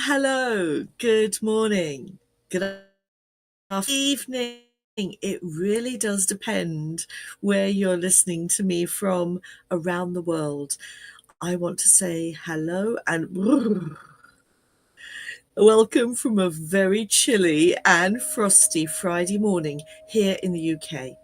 Hello, good morning, good evening. It really does depend where you're listening to me from around the world. I want to say hello and welcome from a very chilly and frosty Friday morning here in the UK.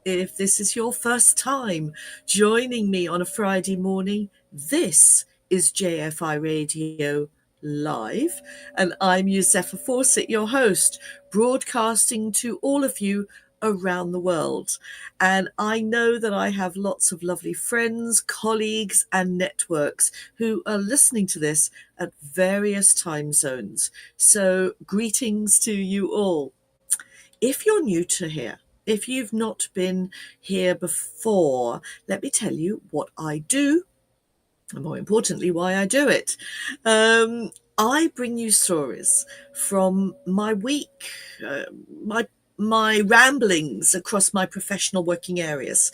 If this is your first time joining me on a Friday morning, this is JFI Radio Live, and I'm Yousepha Fawcett, your host, broadcasting to all of you around the world. And I know that I have lots of lovely friends, colleagues, and networks who are listening to this at various time zones. So, greetings to you all. If you're new to here, if you've not been here before, let me tell you what I do, and more importantly, why I do it. I bring you stories from my week, my ramblings across my professional working areas.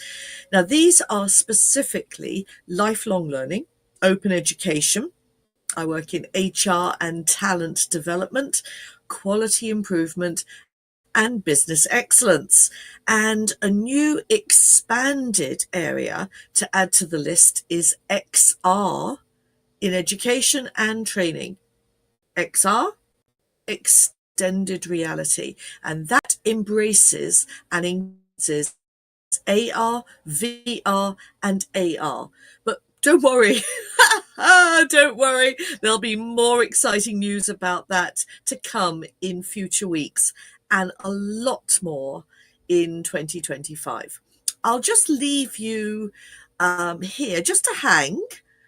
Now, these are specifically lifelong learning, open education. I work in HR and talent development, quality improvement, and business excellence. And a new expanded area to add to the list is XR in education and training. XR, extended reality, and that embraces and includes AR, VR, and AR. But don't worry, don't worry, there'll be more exciting news about that to come in future weeks, and a lot more in 2025. I'll just leave you here just to hang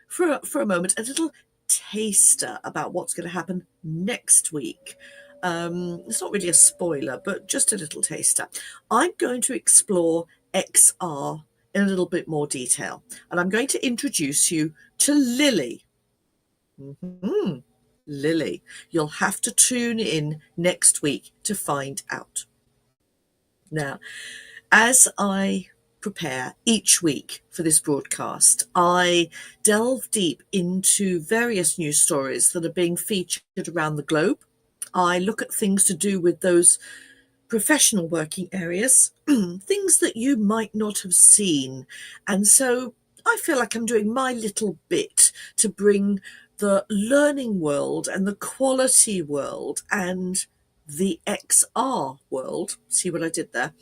for a moment, a little taster about what's going to happen next week. It's not really a spoiler, but just a little taster. I'm going to explore XR in a little bit more detail, and I'm going to introduce you to Lily. Lily, you'll have to tune in next week to find out. Now, as I prepare each week for this broadcast, I delve deep into various news stories that are being featured around the globe. I look at things to do with those professional working areas, things that you might not have seen. And so I feel like I'm doing my little bit to bring the learning world and the quality world and the XR world, see what I did there,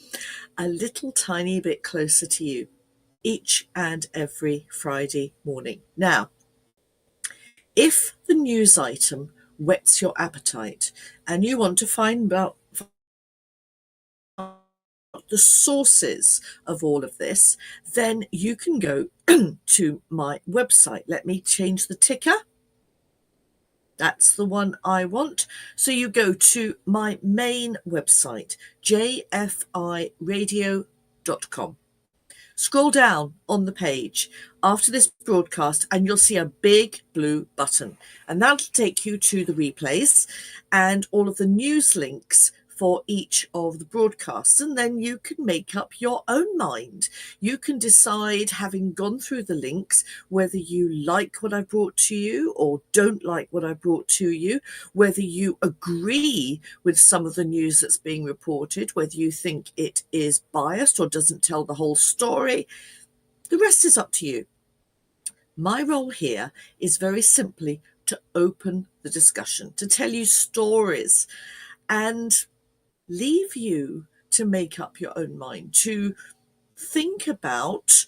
a little tiny bit closer to you each and every Friday morning. Now, if the news item whets your appetite and you want to find out the sources of all of this, then you can go to my website. Let me change the ticker. That's the one I want. So you go to my main website, jfiradio.com. Scroll down on the page after this broadcast and you'll see a big blue button, and that'll take you to the replays and all of the news links for each of the broadcasts, and then you can make up your own mind. You can decide, having gone through the links, whether you like what I brought to you or don't like what I brought to you, whether you agree with some of the news that's being reported, whether you think it is biased or doesn't tell the whole story. The rest is up to you. My role here is very simply to open the discussion, to tell you stories, and leave you to make up your own mind, to think about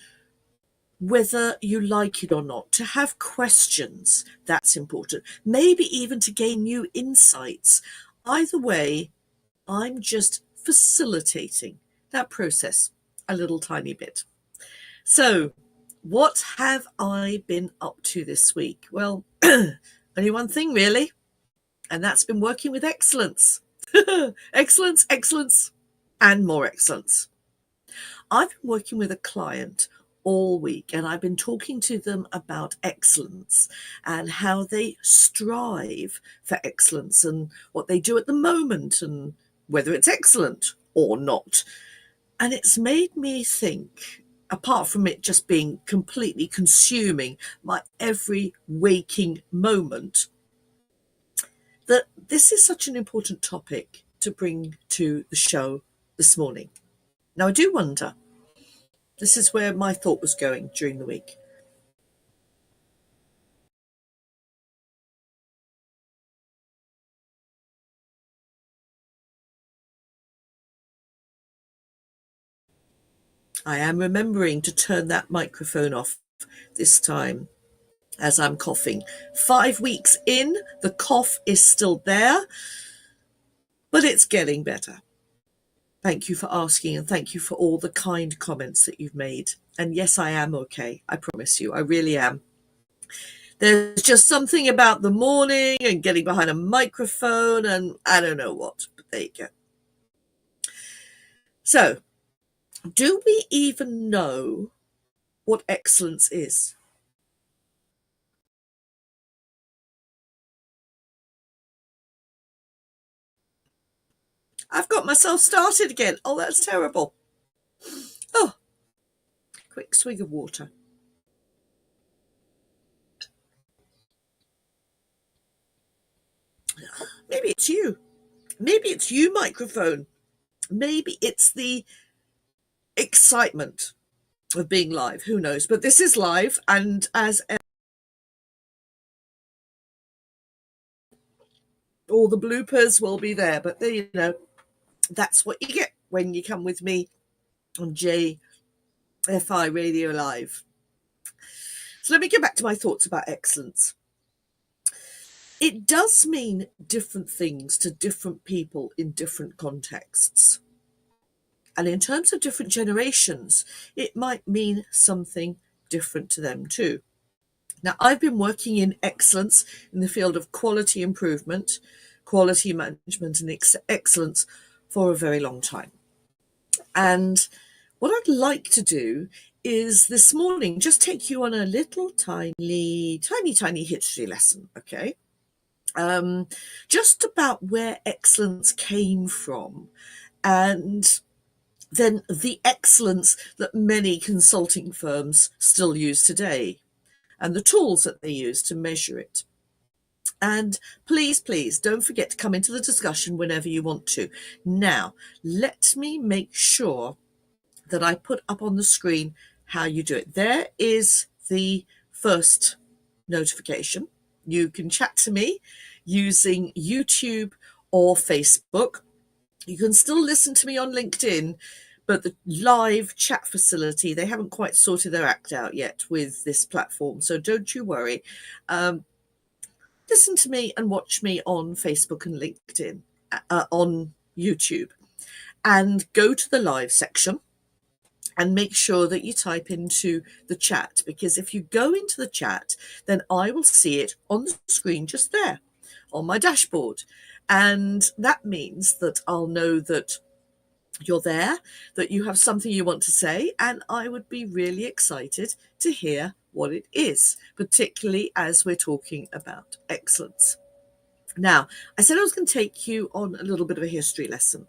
whether you like it or not, to have questions. That's important. Maybe even to gain new insights. Either way, I'm just facilitating that process a little tiny bit. So, what have I been up to this week? Well, only one thing really, and that's been working with excellence. excellence, and more excellence. I've been working with a client all week, and I've been talking to them about excellence and how they strive for excellence and what they do at the moment and whether it's excellent or not. And it's made me think, apart from it just being completely consuming my every waking moment, that this is such an important topic to bring to the show this morning. Now, I do wonder, this is where my thought was going during the week. I am remembering to turn that microphone off this time as I'm coughing. 5 weeks in, the cough is still there, but it's getting better. Thank you for asking, and thank you for all the kind comments that you've made. And yes, I am okay. I promise you, I really am. There's just something about the morning and getting behind a microphone and I don't know what, but there you go. So, do we even know what excellence is? I've got myself started again. Oh, that's terrible. Oh, quick swig of water. Maybe it's you. Maybe it's you, microphone. Maybe it's the excitement of being live. Who knows? But this is live, and as all the bloopers will be there. But there, you know, that's what you get when you come with me on JFI Radio Live. So let me get back to my thoughts about excellence. It does mean different things to different people in different contexts. And in terms of different generations, it might mean something different to them too. Now, I've been working in excellence in the field of quality improvement, quality management, and excellence for a very long time. And what I'd like to do is this morning just take you on a little tiny history lesson, okay? Just about where excellence came from, and then the excellence that many consulting firms still use today, and the tools that they use to measure it. And please, don't forget to come into the discussion whenever you want to. Now, let me make sure that I put up on the screen how you do it. There is the first notification. You can chat to me using YouTube or Facebook. You can still listen to me on LinkedIn, but the live chat facility, they haven't quite sorted their act out yet with this platform. So don't you worry. Listen to me and watch me on Facebook and LinkedIn, on YouTube, and go to the live section and make sure that you type into the chat, because if you go into the chat, then I will see it on the screen just there on my dashboard. And that means that I'll know that you're there, that you have something you want to say, and I would be really excited to hear what it is, particularly as we're talking about excellence. Now, I said I was going to take you on a little bit of a history lesson,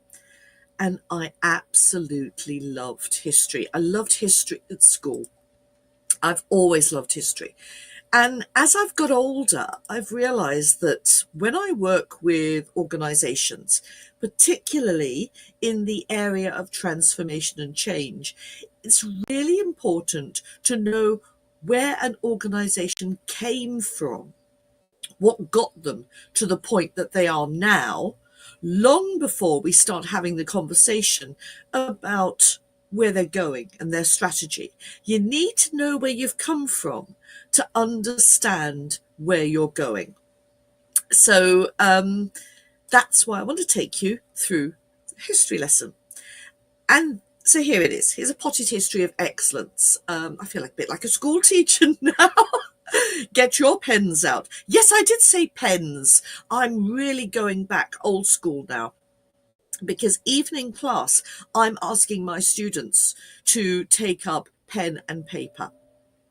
and I absolutely loved history. I loved history at school. I've always loved history. And as I've got older, I've realized that when I work with organizations, particularly in the area of transformation and change, it's really important to know where an organization came from, what got them to the point that they are now, long before we start having the conversation about where they're going and their strategy. You need to know where you've come from to understand where you're going. So that's why I want to take you through the history lesson. And so here it is. Here's a potted history of excellence. I feel like a bit like a school teacher now. Get your pens out. Yes, I did say pens. I'm really going back old school now, because even in class, I'm asking my students to take up pen and paper,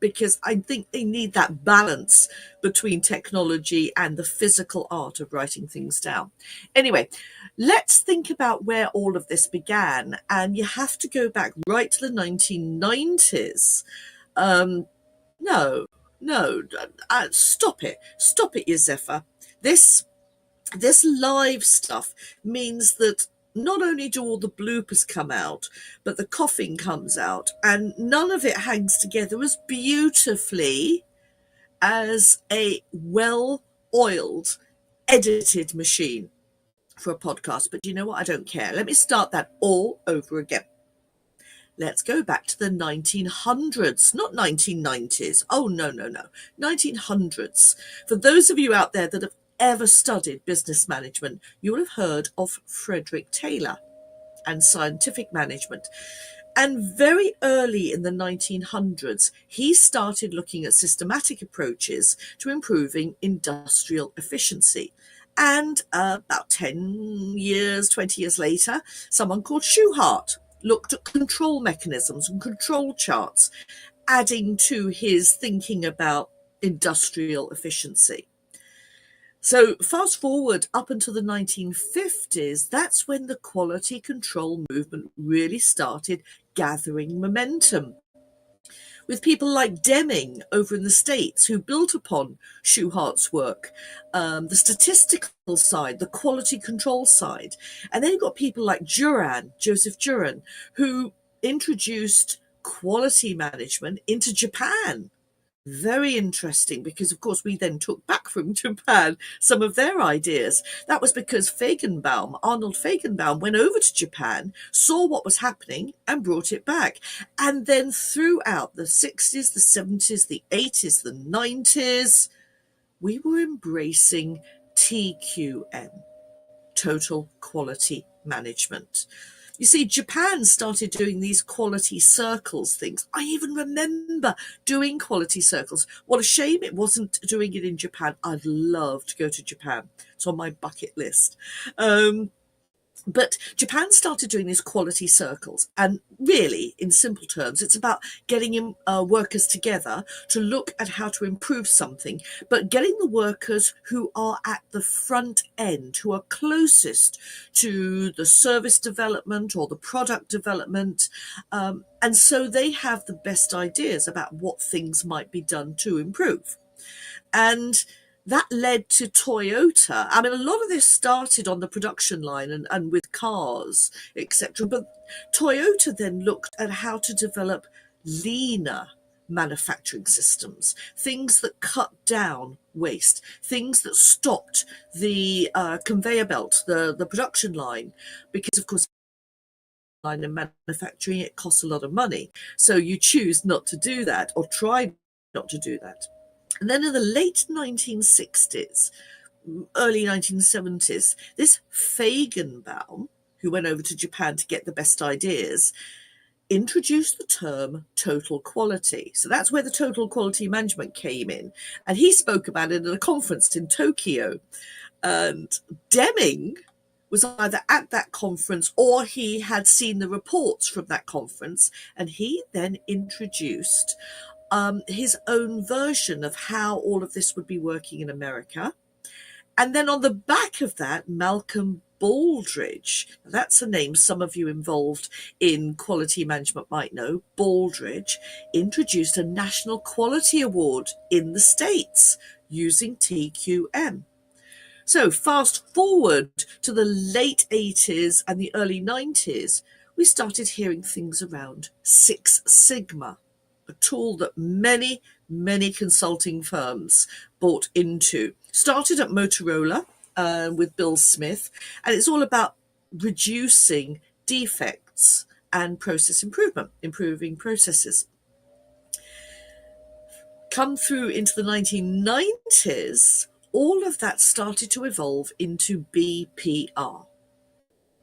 because I think they need that balance between technology and the physical art of writing things down. Anyway, let's think about where all of this began. And you have to go back right to the 1990s. No, stop it, Yosefa. This This live stuff means that not only do all the bloopers come out, but the coughing comes out, and none of it hangs together as beautifully as a well-oiled, edited machine for a podcast. But you know what? I don't care. Let me start that all over again. Let's go back to the 1900s, not 1990s. Oh, no. 1900s. For those of you out there that have ever studied business management, you will have heard of Frederick Taylor and scientific management. And very early in the 1900s, he started looking at systematic approaches to improving industrial efficiency. And about 10 years, 20 years later, someone called Schuhart looked at control mechanisms and control charts, adding to his thinking about industrial efficiency. So fast forward up until the 1950s, that's when the quality control movement really started gathering momentum, with people like Deming over in the States who built upon Schuhart's work, the statistical side, the quality control side. And then you've got people like Joseph Juran, who introduced quality management into Japan. Very interesting, because of course we then took back from Japan some of their ideas. That was because Arnold Feigenbaum went over to Japan, saw what was happening and brought it back. And then throughout the 60s, the 70s, the 80s, the 90s, we were embracing TQM, total quality management. You see, Japan started doing these quality circles things. I even remember doing quality circles. What a shame it wasn't doing it in Japan. I'd love to go to Japan. It's on my bucket list. But Japan started doing these quality circles, and really, in simple terms, it's about getting workers together to look at how to improve something, but getting the workers who are at the front end, who are closest to the service development or the product development, and so they have the best ideas about what things might be done to improve. And that led to Toyota. I mean, a lot of this started on the production line and with cars, etc. But Toyota then looked at how to develop leaner manufacturing systems, things that cut down waste, things that stopped the conveyor belt, the production line, because of course, line in manufacturing, it costs a lot of money. So you choose not to do that, or try not to do that. And then in the late 1960s, early 1970s, this Feigenbaum, who went over to Japan to get the best ideas, introduced the term total quality. So that's where the total quality management came in. And he spoke about it at a conference in Tokyo. And Deming was either at that conference or he had seen the reports from that conference. And he then introduced his own version of how all of this would be working in America. And then on the back of that, Malcolm Baldrige, that's a name some of you involved in quality management might know, Baldrige introduced a National Quality Award in the States using TQM. So fast forward to the late 80s and the early 90s, we started hearing things around Six Sigma, a tool that many consulting firms bought into. Started at Motorola with Bill Smith, and it's all about reducing defects and process improvement, improving processes. Come through into the 1990s, all of that started to evolve into BPR.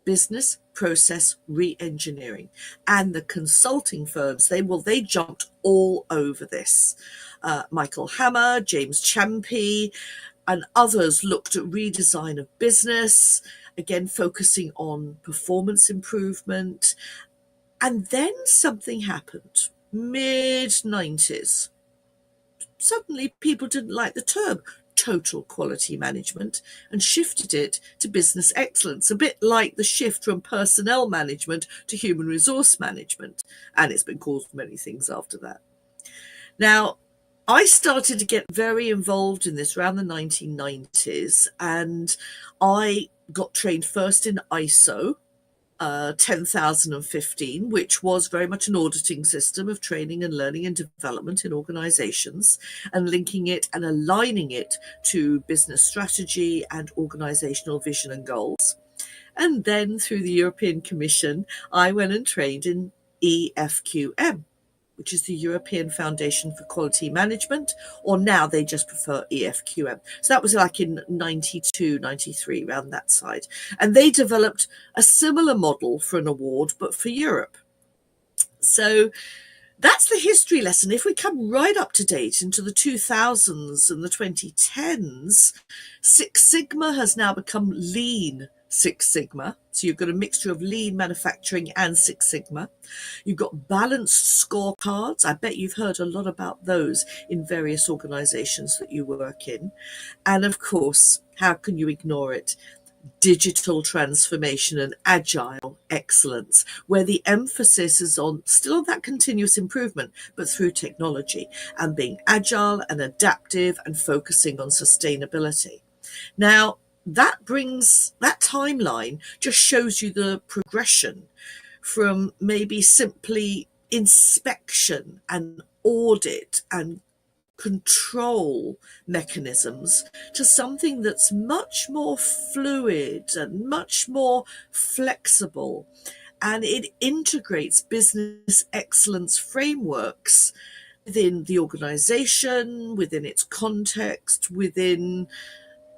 Business process re-engineering, and the consulting firms they jumped all over this. Michael Hammer, James Champy, and others looked at redesign of business, again focusing on performance improvement. And then something happened mid-90s. Suddenly people didn't like the term total quality management and shifted it to business excellence, a bit like the shift from personnel management to human resource management. And it's been called many things after that. Now, I started to get very involved in this around the 1990s, and I got trained first in ISO 10,015, which was very much an auditing system of training and learning and development in organizations, and linking it and aligning it to business strategy and organizational vision and goals. And then through the European Commission, I went and trained in EFQM, which is the European Foundation for Quality Management, or now they just prefer EFQM. So that was like in 92, 93, around that side. And they developed a similar model for an award, but for Europe. So that's the history lesson. If we come right up to date into the 2000s and the 2010s, Six Sigma has now become Lean Six Sigma. So you've got a mixture of lean manufacturing and Six Sigma. You've got balanced scorecards. I bet you've heard a lot about those in various organizations that you work in. And of course, how can you ignore it? Digital transformation and agile excellence, where the emphasis is on still on that continuous improvement, but through technology and being agile and adaptive and focusing on sustainability. Now, that timeline just shows you the progression from maybe simply inspection and audit and control mechanisms to something that's much more fluid and much more flexible, and it integrates business excellence frameworks within the organization, within its context, within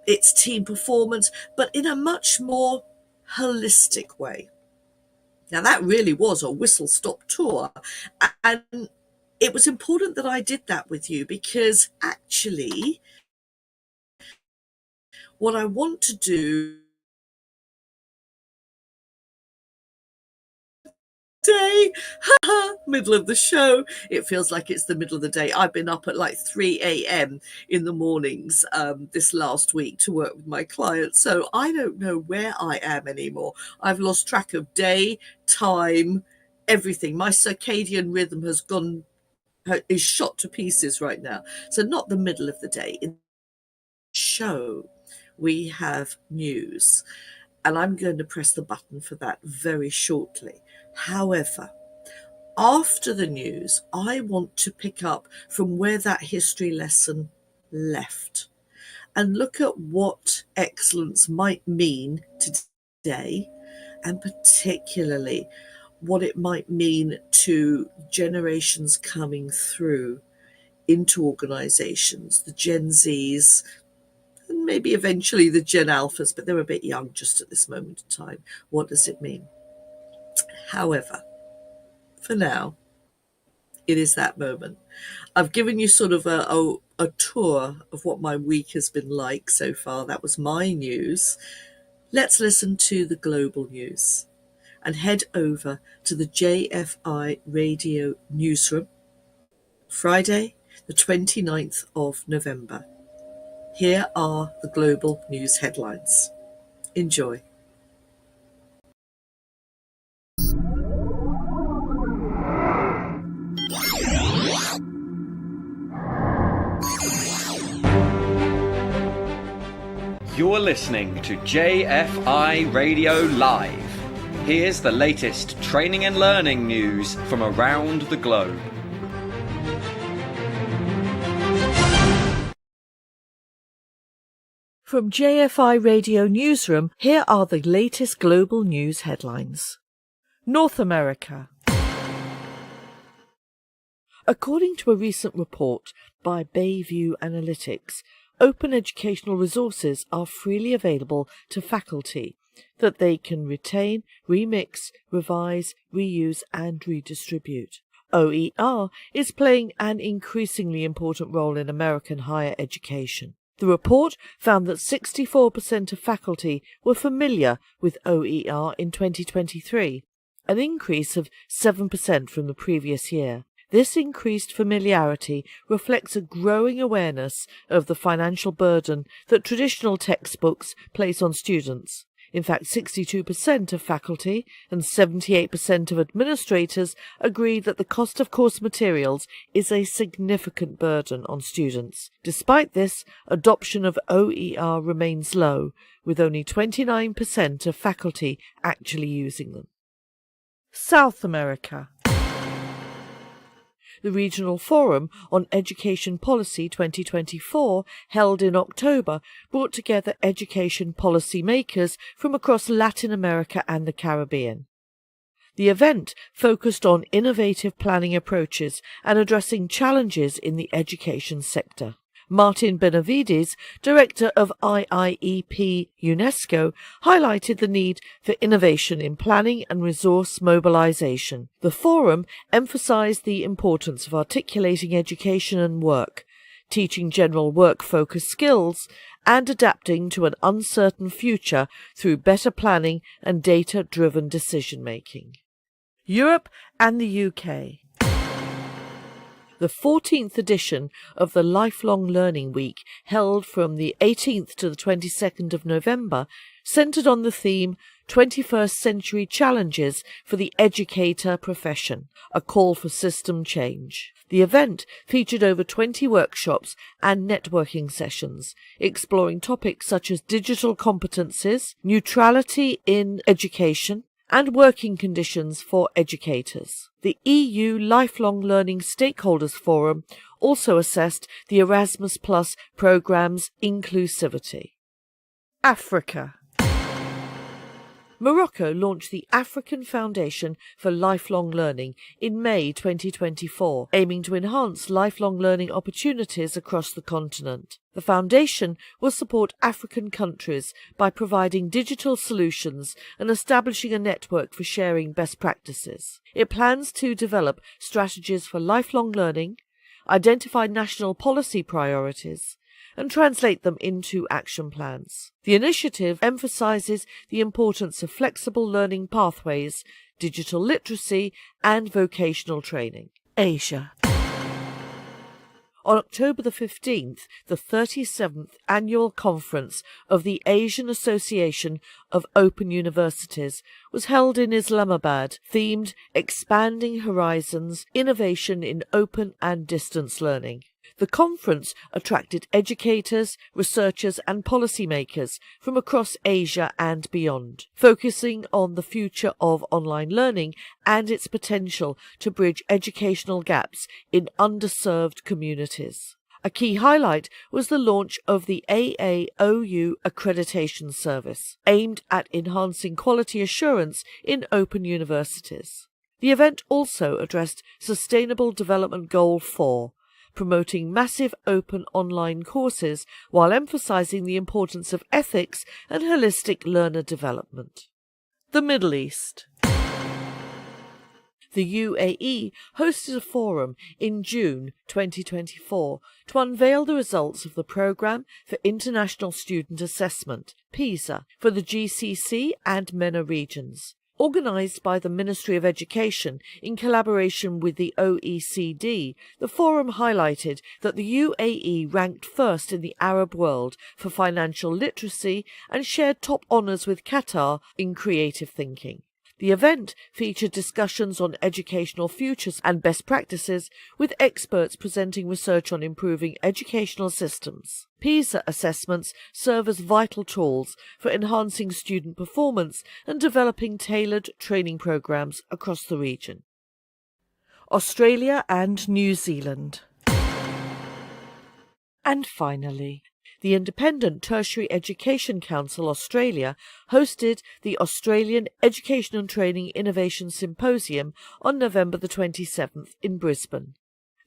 its team performance, but in a much more holistic way. Now, that really was a whistle-stop tour, and it was important that I did that with you, because actually what I want to do day, middle of the show, it feels like it's the middle of the day. I've been up at like 3 a.m. in the mornings this last week to work with my clients, so I don't know where I am anymore. I've lost track of day, time, everything. My circadian rhythm is shot to pieces right now. So not the middle of the day. In the show, we have news, and I'm going to press the button for that very shortly. However, after the news, I want to pick up from where that history lesson left and look at what excellence might mean today, and particularly what it might mean to generations coming through into organizations, the Gen Zs, and maybe eventually the Gen Alphas, but they're a bit young just at this moment in time. What does it mean? However, for now, it is that moment. I've given you sort of a tour of what my week has been like so far. That was my news. Let's listen to the global news and head over to the JFI Radio newsroom, Friday, the 29th of November. Here are the global news headlines. Enjoy. You're listening to JFI Radio Live. Here's the latest training and learning news from around the globe. From JFI Radio Newsroom, here are the latest global news headlines. North America. According to a recent report by Bayview Analytics, open educational resources are freely available to faculty that they can retain, remix, revise, reuse and redistribute. OER is playing an increasingly important role in American higher education. The report found that 64% of faculty were familiar with OER in 2023, an increase of 7% from the previous year. This increased familiarity reflects a growing awareness of the financial burden that traditional textbooks place on students. In fact, 62% of faculty and 78% of administrators agree that the cost of course materials is a significant burden on students. Despite this, adoption of OER remains low, with only 29% of faculty actually using them. South America. The Regional Forum on Education Policy 2024, held in October, brought together education policy makers from across Latin America and the Caribbean. The event focused on innovative planning approaches and addressing challenges in the education sector. Martin Benavides, director of IIEP UNESCO, highlighted the need for innovation in planning and resource mobilization. The forum emphasized the importance of articulating education and work, teaching general work-focused skills, and adapting to an uncertain future through better planning and data-driven decision-making. Europe and the UK. The 14th edition of the Lifelong Learning Week, held from the 18th to the 22nd of November, centred on the theme 21st Century Challenges for the Educator Profession, a call for system change. The event featured over 20 workshops and networking sessions, exploring topics such as digital competencies, neutrality in education, and working conditions for educators. The EU Lifelong Learning Stakeholders Forum also assessed the Erasmus Plus programme's inclusivity. Africa. Morocco launched the African Foundation for Lifelong Learning in May 2024, aiming to enhance lifelong learning opportunities across the continent. The foundation will support African countries by providing digital solutions and establishing a network for sharing best practices. It plans to develop strategies for lifelong learning, identify national policy priorities, and translate them into action plans. The initiative emphasizes the importance of flexible learning pathways, digital literacy, and vocational training. Asia. On October the 15th, the 37th Annual Conference of the Asian Association of Open Universities was held in Islamabad, themed Expanding Horizons, Innovation in Open and Distance Learning. The conference attracted educators, researchers and policymakers from across Asia and beyond, focusing on the future of online learning and its potential to bridge educational gaps in underserved communities. A key highlight was the launch of the AAOU Accreditation Service, aimed at enhancing quality assurance in open universities. The event also addressed Sustainable Development Goal 4, promoting massive open online courses while emphasizing the importance of ethics and holistic learner development. The Middle East. The UAE hosted a forum in June 2024 to unveil the results of the Programme for International Student Assessment, PISA, for the GCC and MENA regions. Organised by the Ministry of Education in collaboration with the OECD, the forum highlighted that the UAE ranked first in the Arab world for financial literacy and shared top honours with Qatar in creative thinking. The event featured discussions on educational futures and best practices, with experts presenting research on improving educational systems. PISA assessments serve as vital tools for enhancing student performance and developing tailored training programs across the region. Australia and New Zealand. And finally, the Independent Tertiary Education Council Australia hosted the Australian Education and Training Innovation Symposium on November the 27th in Brisbane.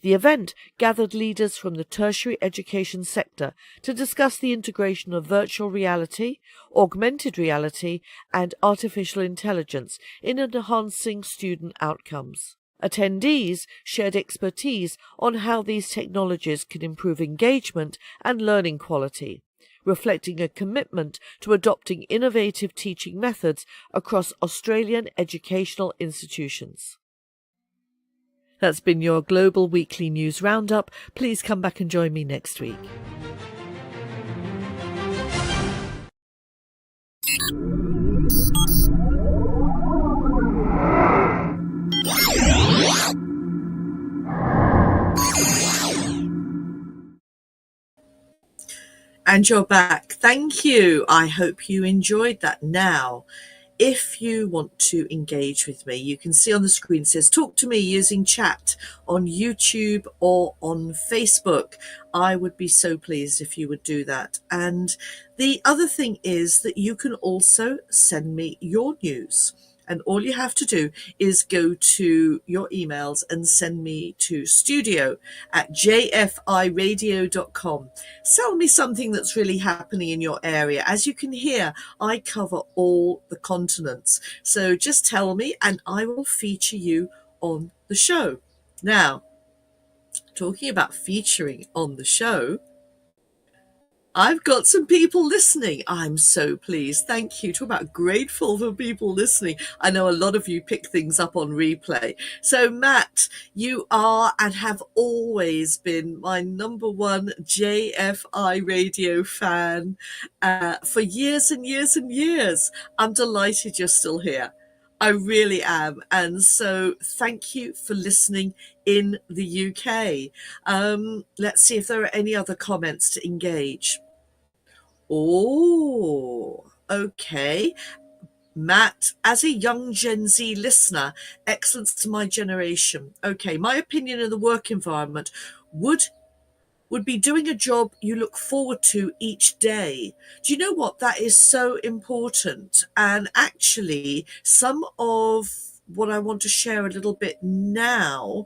The event gathered leaders from the tertiary education sector to discuss the integration of virtual reality, augmented reality, and artificial intelligence in enhancing student outcomes. Attendees shared expertise on how these technologies can improve engagement and learning quality, reflecting a commitment to adopting innovative teaching methods across Australian educational institutions. That's been your Global Weekly News Roundup. Please come back and join me next week. And you're back. Thank you. I hope you enjoyed that. Now, if you want to engage with me, you can see on the screen it says talk to me using chat on YouTube or on Facebook. I would be so pleased if you would do that. And the other thing is that you can also send me your news. And all you have to do is go to your emails and send me to studio@jfiradio.com. Tell me something that's really happening in your area. As you can hear, I cover all the continents. So just tell me and I will feature you on the show. Now, talking about featuring on the show, I've got some people listening. I'm so pleased. Thank you. Talk about grateful for people listening. I know a lot of you pick things up on replay. So Matt, you are and have always been my number one JFI radio fan for years and years and years. I'm delighted you're still here. I really am. And so thank you for listening in the UK. Let's see if there are any other comments to engage. Oh, okay. Matt, as a young Gen Z listener, excellence to my generation. Okay, my opinion in the work environment would be doing a job you look forward to each day. Do you know what? That is so important. And actually, some of what I want to share a little bit now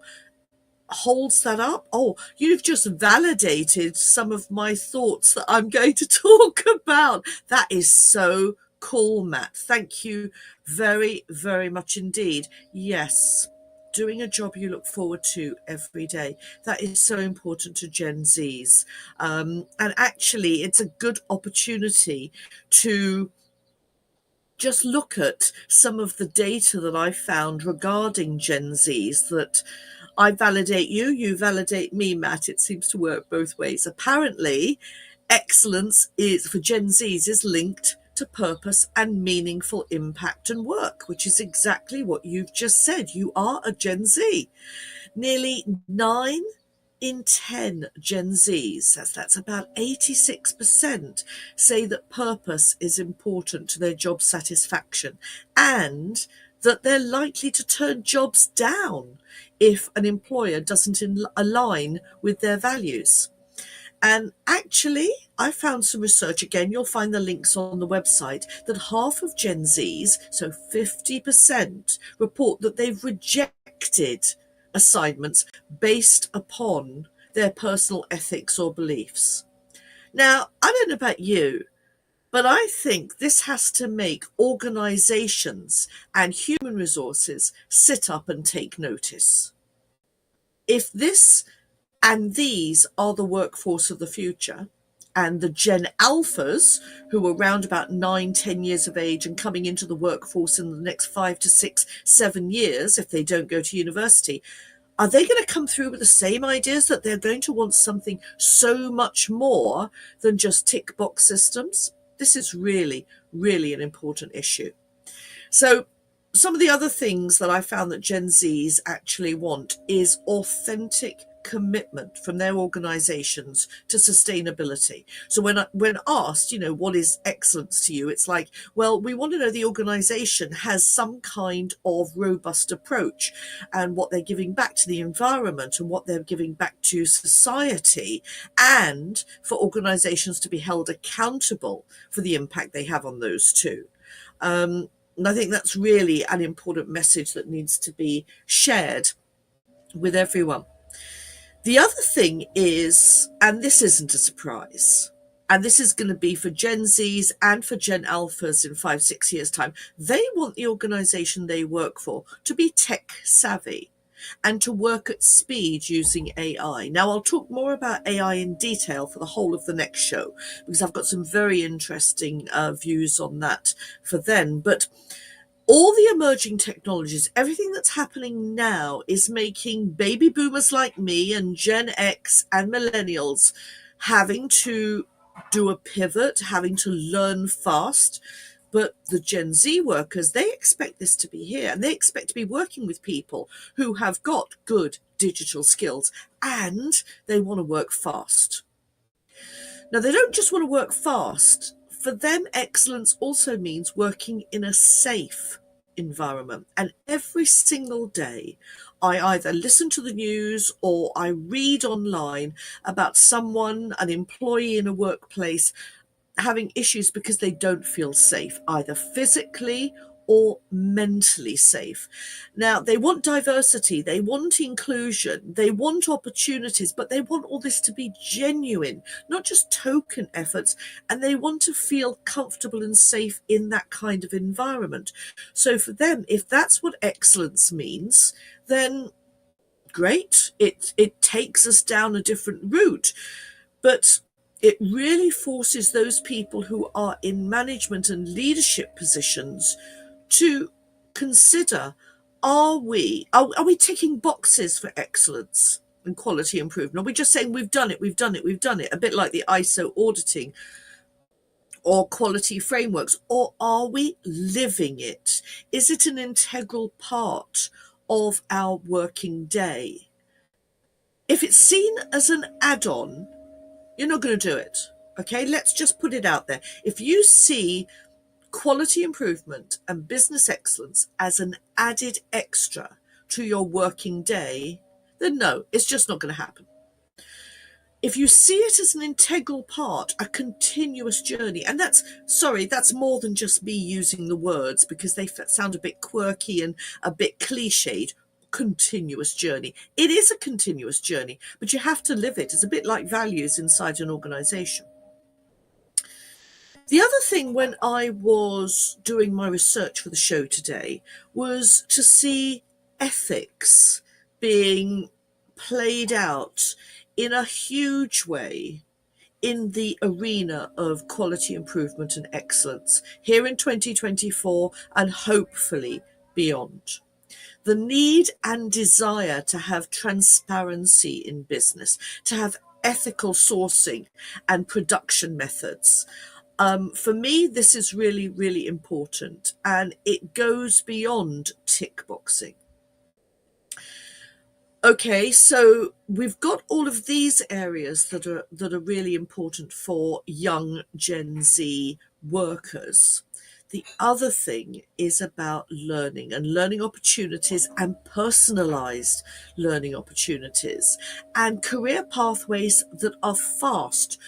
holds that up. Oh, you've just validated some of my thoughts that I'm going to talk about. That is so cool, Matt. Thank you very, very much indeed. Yes. Doing a job you look forward to every day. That is so important to Gen Zs. And actually, it's a good opportunity to just look at some of the data that I found regarding Gen Zs that I validate you, you validate me, Matt. It seems to work both ways. Apparently, excellence is for Gen Zs is linked to purpose and meaningful impact and work, which is exactly what you've just said. You are a Gen Z. Nearly 9 in 10 Gen Zs, that's about 86%, say that purpose is important to their job satisfaction and that they're likely to turn jobs down if an employer doesn't align with their values. And actually, I found some research, again, you'll find the links on the website, that half of Gen Zs, so 50%, report that they've rejected assignments based upon their personal ethics or beliefs. Now, I don't know about you, but I think this has to make organizations and human resources sit up and take notice. If this and these are the workforce of the future, and the Gen Alphas, who are around about 9-10 years of age and coming into the workforce in the next 5 to 6, 7 years, if they don't go to university, are they going to come through with the same ideas that they're going to want something so much more than just tick box systems? This is really, really an important issue. So some of the other things that I found that Gen Zs actually want is authentic commitment from their organizations to sustainability. So when asked, what is excellence to you, it's like, well, we want to know the organization has some kind of robust approach and what they're giving back to the environment and what they're giving back to society, and for organizations to be held accountable for the impact they have on those two. And I think that's really an important message that needs to be shared with everyone. The other thing is, and this isn't a surprise, and this is going to be for Gen Zs and for Gen Alphas in 5-6 years' time, they want the organization they work for to be tech savvy and to work at speed using AI. Now, I'll talk more about AI in detail for the whole of the next show, because I've got some very interesting views on that for then. But all the emerging technologies, everything that's happening now is making baby boomers like me and Gen X and millennials having to do a pivot, having to learn fast. But the Gen Z workers, they expect this to be here, and they expect to be working with people who have got good digital skills, and they want to work fast. Now, they don't just want to work fast. For them, excellence also means working in a safe environment. And every single day, I either listen to the news or I read online about someone, an employee in a workplace, having issues because they don't feel safe, either physically or mentally safe. Now, they want diversity, they want inclusion, they want opportunities, but they want all this to be genuine, not just token efforts, and they want to feel comfortable and safe in that kind of environment. So for them, if that's what excellence means, then great, it takes us down a different route. But it really forces those people who are in management and leadership positions to consider, are we ticking boxes for excellence and quality improvement? Are we just saying we've done it, a bit like the ISO auditing or quality frameworks, or are we living it? Is it an integral part of our working day? If it's seen as an add-on, you're not going to do it. Okay, let's just put it out there. If you see quality improvement and business excellence as an added extra to your working day, then no, it's just not going to happen. If you see it as an integral part, a continuous journey, and that's more than just me using the words because they sound a bit quirky and a bit cliched. Continuous journey. It is a continuous journey, but you have to live it. It's a bit like values inside an organization. The other thing when I was doing my research for the show today was to see ethics being played out in a huge way in the arena of quality improvement and excellence here in 2024 and hopefully beyond. The need and desire to have transparency in business, to have ethical sourcing and production methods. For me, this is really, really important, and it goes beyond tick boxing. Okay, so we've got all of these areas that are really important for young Gen Z workers. The other thing is about learning and learning opportunities and personalized learning opportunities and career pathways that are fast.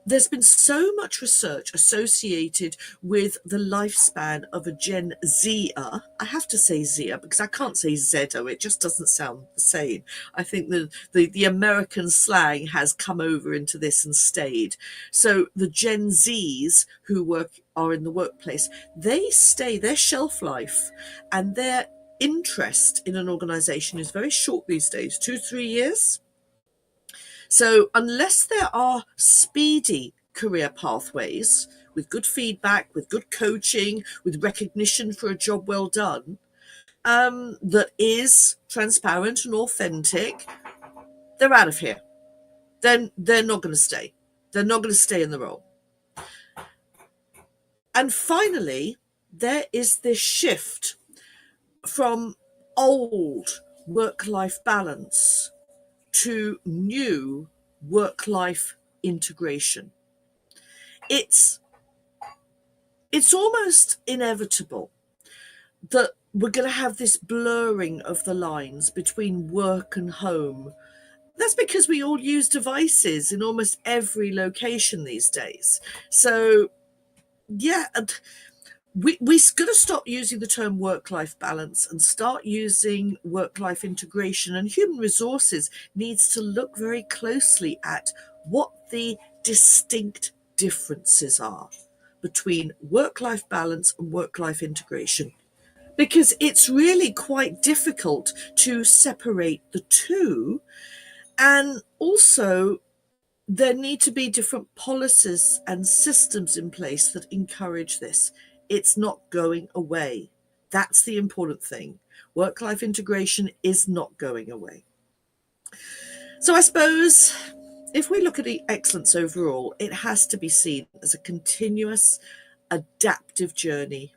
There's been so much research associated with the lifespan of a Gen Zer. I have to say Zer because I can't say Zedo. It just doesn't sound the same. I think the American slang has come over into this and stayed. So the Gen Zs who are in the workplace, they stay, their shelf life and their interest in an organization is very short these days, 2-3 years. So unless there are speedy career pathways with good feedback, with good coaching, with recognition for a job well done, that is transparent and authentic, they're out of here. Then they're not going to stay. They're not going to stay in the role. And finally, there is this shift from old work-life balance to new work-life integration. It's almost inevitable that we're going to have this blurring of the lines between work and home. That's because we all use devices in almost every location these days. So, yeah, we're going to stop using the term work-life balance and start using work-life integration. And human resources needs to look very closely at what the distinct differences are between work-life balance and work-life integration, because it's really quite difficult to separate the two. And also, there need to be different policies and systems in place that encourage this. It's not going away. That's the important thing. Work-life integration is not going away. So I suppose if we look at excellence overall, it has to be seen as a continuous, adaptive journey.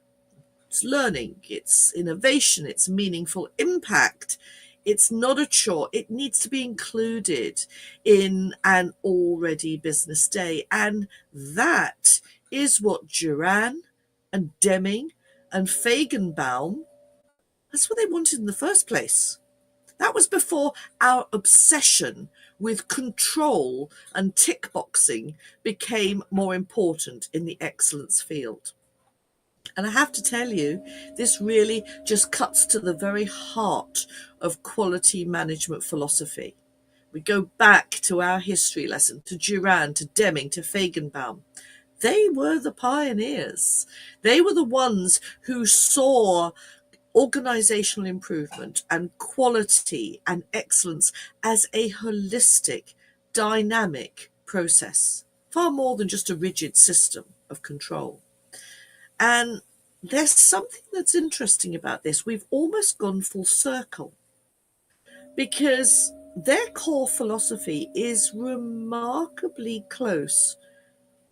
It's learning, it's innovation, it's meaningful impact, It's not a chore. It needs to be included in an already business day. And that is what Duran and Deming and Feigenbaum, that's what they wanted in the first place. That was before our obsession with control and tick boxing became more important in the excellence field. And I have to tell you, this really just cuts to the very heart of quality management philosophy. We go back to our history lesson, to Duran, to Deming, to Feigenbaum. They were the pioneers. They were the ones who saw organizational improvement and quality and excellence as a holistic, dynamic process, far more than just a rigid system of control. And there's something that's interesting about this. We've almost gone full circle because their core philosophy is remarkably close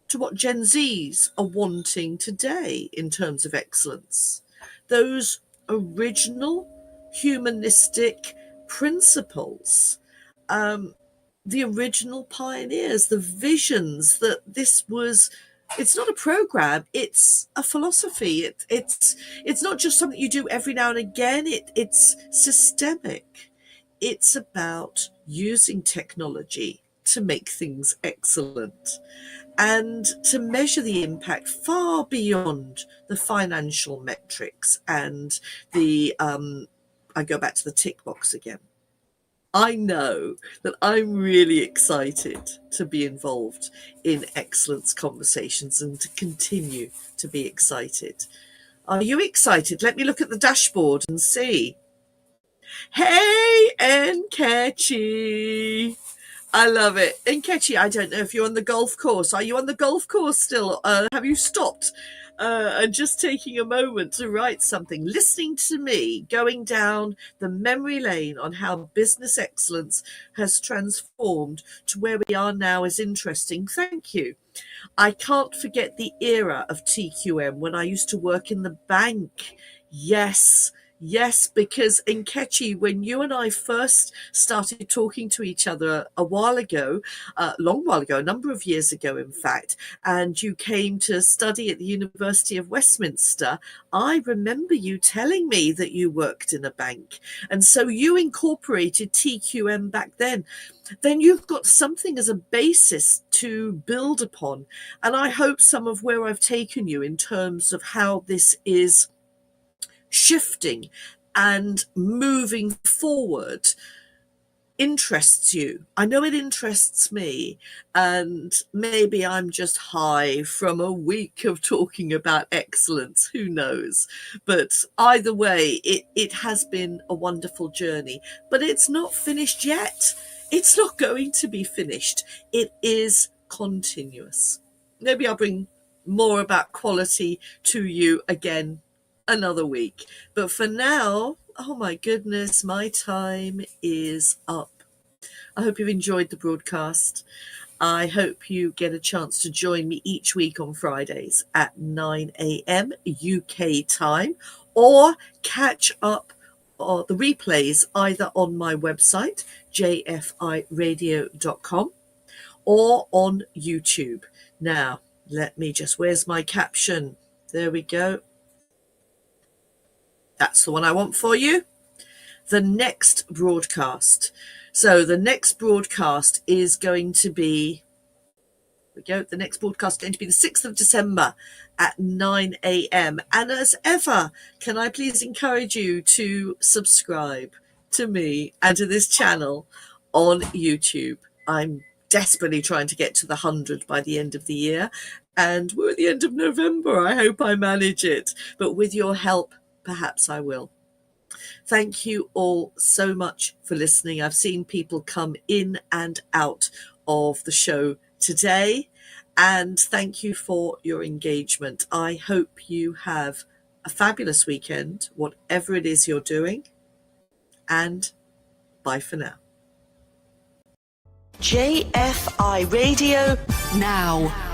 to what Gen Zs are wanting today in terms of excellence. Those original humanistic principles, the original pioneers, the visions that this was, it's not a program, it's a philosophy. It's not just something you do every now and again. It's systemic. It's about using technology to make things excellent and to measure the impact far beyond the financial metrics and the, I go back to the tick box again. I know that I'm really excited to be involved in excellence conversations and to continue to be excited. Are you excited? Let me look at the dashboard and see. Hey, Nkechi. I love it. Nkechi, I don't know if you're on the golf course. Are you on the golf course still? Have you stopped and just taking a moment to write something, listening to me going down the memory lane on how business excellence has transformed to where we are now is interesting. Thank you. I can't forget the era of TQM when I used to work in the bank. Yes, because Nkechi, when you and I first started talking to each other a while ago, a long while ago, a number of years ago, in fact, and you came to study at the University of Westminster, I remember you telling me that you worked in a bank. And so you incorporated TQM back then. Then you've got something as a basis to build upon. And I hope some of where I've taken you in terms of how this is shifting and moving forward interests you. I know it interests me, and maybe I'm just high from a week of talking about excellence, who knows. But either way, it has been a wonderful journey, but it's not finished yet. It's not going to be finished. It is continuous. Maybe I'll bring more about quality to you again another week. But for now, oh my goodness, my time is up. I hope you've enjoyed the broadcast. I hope you get a chance to join me each week on Fridays at 9 a.m. UK time, or catch up on the replays either on my website, jfiradio.com, or on YouTube. Now, let me just, where's my caption? There we go. That's the one I want for you. The next broadcast. So the next broadcast is going to be, the next broadcast is going to be the 6th of December at 9 a.m. And as ever, can I please encourage you to subscribe to me and to this channel on YouTube. I'm desperately trying to get to the 100 by the end of the year. And we're at the end of November. I hope I manage it. But with your help, perhaps I will. Thank you all so much for listening. I've seen people come in and out of the show today, and thank you for your engagement. I hope you have a fabulous weekend, whatever it is you're doing, and bye for now. JFI Radio now.